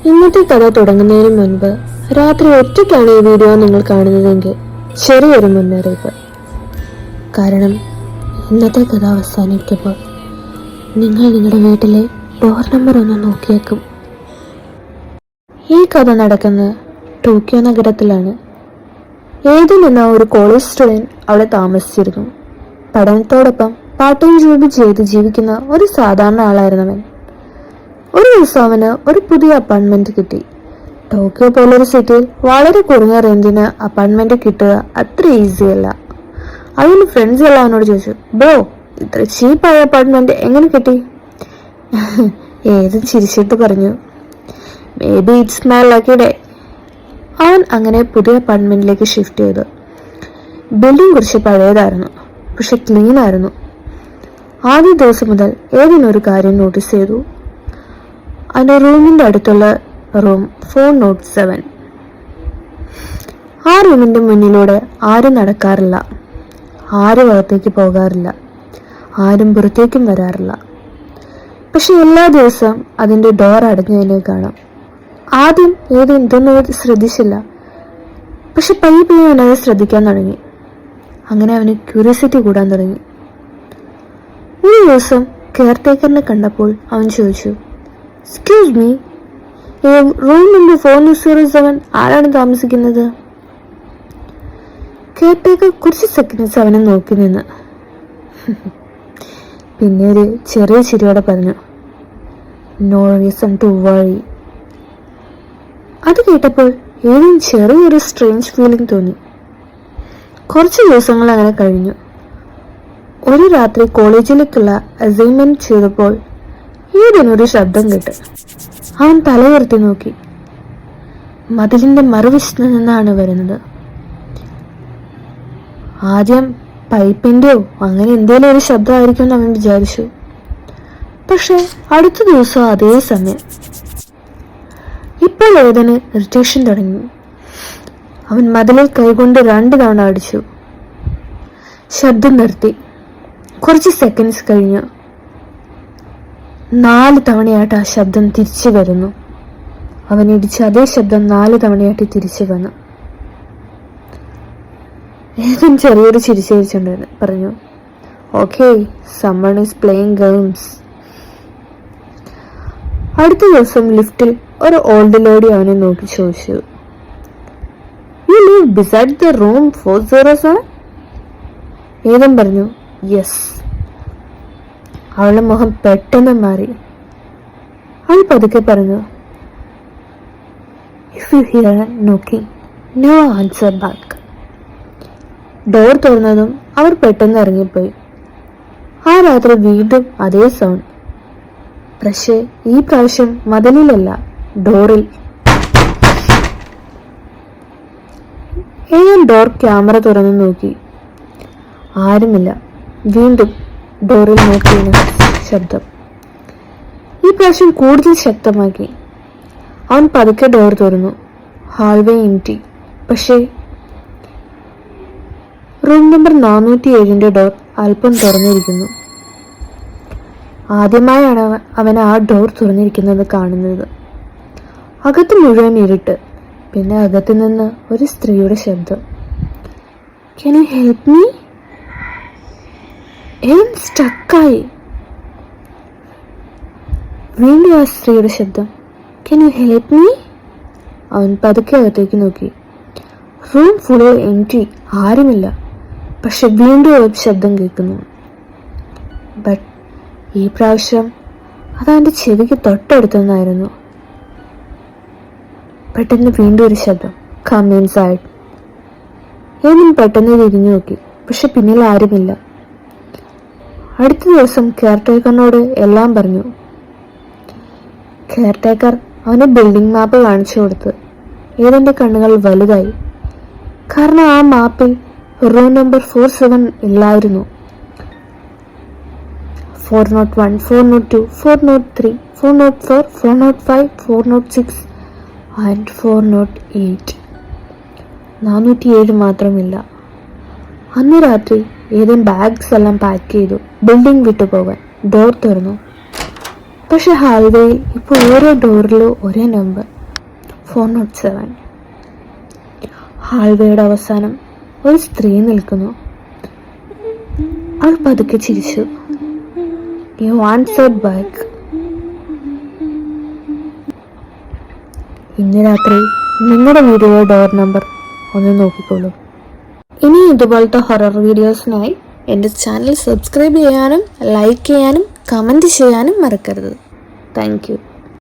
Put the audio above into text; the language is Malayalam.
ഇന്നത്തെ കഥ തുടങ്ങുന്നതിന് മുൻപ് രാത്രി ഒറ്റയ്ക്കാണ് ഈ വീഡിയോ നിങ്ങൾ കാണുന്നതെങ്കിൽ ചെറിയൊരു മുന്നറിയിപ്പ്. കാരണം ഇന്നത്തെ കഥ അവസാനിക്കുമ്പോൾ നിങ്ങൾ നിങ്ങളുടെ വീട്ടിലെ ഡോർ നമ്പർ ഒന്ന് നോക്കിയേക്കും. ഈ കഥ നടക്കുന്നത് ടോക്കിയോ നഗരത്തിലാണ്. ഏതിൽ എന്ന ഒരു കോളേജ് സ്റ്റുഡൻറ് അവിടെ താമസിച്ചിരുന്നു. പഠനത്തോടൊപ്പം പാർട്ട് ടൈം ജോബ് ചെയ്ത് ജീവിക്കുന്ന ഒരു സാധാരണ ആളായിരുന്നവൻ. ഒരു ദിവസം അവന് ഒരു പുതിയ അപ്പാർട്ട്മെന്റ് കിട്ടി. ടോക്കിയോ പോലൊരു സിറ്റിയിൽ വളരെ കുറഞ്ഞ റെന്റിന് അപ്പാർട്ട്മെന്റ് കിട്ടുക അത്ര ഈസി അല്ല. അവന് ഫ്രണ്ട്സ് എല്ലാം അവനോട് ചോദിച്ചു, ബ്രോ ഇത്ര ചീപ്പായ അപ്പാർട്ട്മെന്റ് എങ്ങനെ കിട്ടി? ഏതും ചിരിച്ചിട്ട് പറഞ്ഞു, may be it's my lucky day. അവൻ അങ്ങനെ പുതിയ അപ്പാർട്ട്മെന്റിലേക്ക് ഷിഫ്റ്റ് ചെയ്തു. ബിൽഡിംഗ് കുറച്ച് പഴയതായിരുന്നു, പക്ഷെ ക്ലീൻ ആയിരുന്നു. ആദ്യ ദിവസം മുതൽ ഏതിനൊരു കാര്യം നോട്ടീസ് ചെയ്തു. അവന്റെ റൂമിന്റെ അടുത്തുള്ള റൂം 407. ആ റൂമിന്റെ മുന്നിലൂടെ ആരും നടക്കാറില്ല, ആരും അകത്തേക്ക് പോകാറില്ല, ആരും പുറത്തേക്കും വരാറില്ല. പക്ഷെ എല്ലാ ദിവസവും അതിന്റെ ഡോർ അടഞ്ഞതിനെ കാണാം. ആദ്യം എന്തൊന്നും ശ്രദ്ധിച്ചില്ല, പക്ഷെ പയ്യെ പയ്യെ അവനത് ശ്രദ്ധിക്കാൻ തുടങ്ങി. അങ്ങനെ അവന് ക്യൂരിയോസിറ്റി കൂടാൻ തുടങ്ങി. ഒരു ദിവസം കെയർടേക്കറിനെ കണ്ടപ്പോൾ അവൻ ചോദിച്ചു, എക്സ്ക്യൂസ് മീ, റൂം നമ്പർ 407 ആരാണ് താമസിക്കുന്നത്? കെയർടേക്കർ കുറച്ച് സെക്കൻഡ്സ് അവനെ നോക്കി നിന്ന് പിന്നെ ഒരു ചെറിയ ചിരിയോടെ പറഞ്ഞു, നോ റീസൺ ടു വറി. അത് കേട്ടപ്പോൾ ഏതും ചെറിയൊരു സ്ട്രേഞ്ച് ഫീലിംഗ് തോന്നി. കുറച്ച് ദിവസങ്ങൾ അങ്ങനെ കഴിഞ്ഞു. ഒരു രാത്രി കോളേജിലേക്കുള്ള അസൈൻമെന്റ് ചെയ്തപ്പോൾ ഏതിനൊരു ശബ്ദം കേട്ട്. അവൻ തലയുയർത്തി നോക്കി. മതിലിന്റെ മറുവശത്ത് നിന്നാണ് വരുന്നത്. ആദ്യം പൈപ്പിന്റെയോ അങ്ങനെ എന്തേലും ഒരു ശബ്ദമായിരിക്കും എന്ന് അവൻ വിചാരിച്ചു. പക്ഷെ അടുത്ത ദിവസം അതേ സമയം. ഇപ്പോൾ ഏതിന് ഇറിറ്റേഷൻ തുടങ്ങി. അവൻ മതിലിൽ കൈകൊണ്ട് 2 തവണ അടിച്ചു. ശബ്ദം നിർത്തി. കുറച്ച് സെക്കൻഡ്സ് കഴിഞ്ഞു. 4 തവണയായിട്ട് ആ ശബ്ദം തിരിച്ചു വരുന്നു. അവൻ ഇടിച്ച അതേ ശബ്ദം 4 തവണയായിട്ട് തിരിച്ചു വന്നു. ഏതും ചെറിയൊരു ചിരിച്ചിരിച്ചുണ്ടായിരുന്നു. പറഞ്ഞു, okay, someone is playing games. അടുത്ത ദിവസം ലിഫ്റ്റിൽ ഒരു ഓൾഡ് ലേഡി അവനെ നോക്കി ചോദിച്ചു, you leave beside the room 407? ഏതും പറഞ്ഞു, യെസ്. അവളുടെ മുഖം പെട്ടെന്ന് മാറി. അവൾ പതുക്കെ പറഞ്ഞു, if you hear knocking, no answer back. Door തുറന്നതും അവർ പെട്ടെന്ന് ഇറങ്ങിപ്പോയി. ആ രാത്രി വീണ്ടും അതേ സൗണ്ട്. പക്ഷേ ഈ പ്രാവശ്യം മതിലിലല്ല, ഡോറിൽ. ഏഴൻ ഡോർ ക്യാമറ തുറന്നു നോക്കി. ആരുമില്ല. വീണ്ടും ഡോറിൽ നോക്കിയ ശബ്ദം. ഈ പ്രാവശ്യം കൂടുതൽ ശക്തമാക്കി. അവൻ പതുക്കെ ഡോർ തുറന്നു. Hallway empty. പക്ഷേ റൂം നമ്പർ 407 ഡോർ അല്പം തുറന്നിരിക്കുന്നു. ആദ്യമായാണ് അവൻ ആ ഡോർ തുറന്നിരിക്കുന്നത് കാണുന്നത്. അകത്ത് മുഴുവൻ ഇരുട്ട്. പിന്നെ അകത്തു നിന്ന് ഒരു സ്ത്രീയുടെ ശബ്ദം, ക്യാൻ യു ഹെൽപ്പ് മീ? സ്റ്റക്കായി. വീണ്ടും ആ സ്ത്രീയുടെ ശബ്ദം, ക്യാൻ യു ഹെൽപ്പ് മീ? അവൻ പതുക്കെ അകത്തേക്ക് നോക്കി. റൂം ഫുൾ എംപ്റ്റി, ആരുമില്ല. പക്ഷെ വീണ്ടും ഒരു ശബ്ദം കേൾക്കുന്നു. ബട്ട് ഈ പ്രാവശ്യം അതവൻ്റെ ചെവിക്ക് തൊട്ടടുത്തുനിന്നായിരുന്നു. പെട്ടെന്ന് വീണ്ടും ഒരു ശബ്ദം, കം ഇൻസൈഡ്. ഏതും പെട്ടെന്ന് തിരിഞ്ഞു നോക്കി. പക്ഷെ പിന്നിൽ ആരുമില്ല. അടുത്ത ദിവസം കെയർടേക്കറിനോട് എല്ലാം പറഞ്ഞു. കെയർടേക്കർ അവന് ബിൽഡിംഗ് മാപ്പ് കാണിച്ചു കൊടുത്ത്. ഏതിൻ്റെ കണ്ണുകൾ വലുതായി. കാരണം ആ മാപ്പിൽ റൂം നമ്പർ 47 ഇല്ലായിരുന്നു. 401, 402, 403, 404, 405, 406 and 408. 407 മാത്രമില്ല. അന്ന് രാത്രി ഏതെങ്കിലും ബാഗ്സ് എല്ലാം പാക്ക് ചെയ്തു ബിൽഡിംഗ് വിട്ടു പോകാൻ ഡോർ തുറന്നു. പക്ഷെ ഹാൾവേയിൽ ഇപ്പോൾ ഓരോ ഡോറിലും ഒരേ നമ്പർ, 407. ഹാൾവേയുടെ അവസാനം ഒരു സ്ത്രീ നിൽക്കുന്നു. അവൾ പതുക്കെ ചിരിച്ചു. You answered back. ഇന്ന് രാത്രി നിങ്ങളുടെ വീഡിയോയുടെ ഡോർ നമ്പർ ഒന്ന് നോക്കിക്കോളൂ. ഇനി ഇതുപോലത്തെ ഹൊറർ വീഡിയോസിനായി എൻ്റെ ചാനൽ സബ്സ്ക്രൈബ് ചെയ്യാനും ലൈക്ക് ചെയ്യാനും കമൻറ്റ് ചെയ്യാനും മറക്കരുത്. Thank you.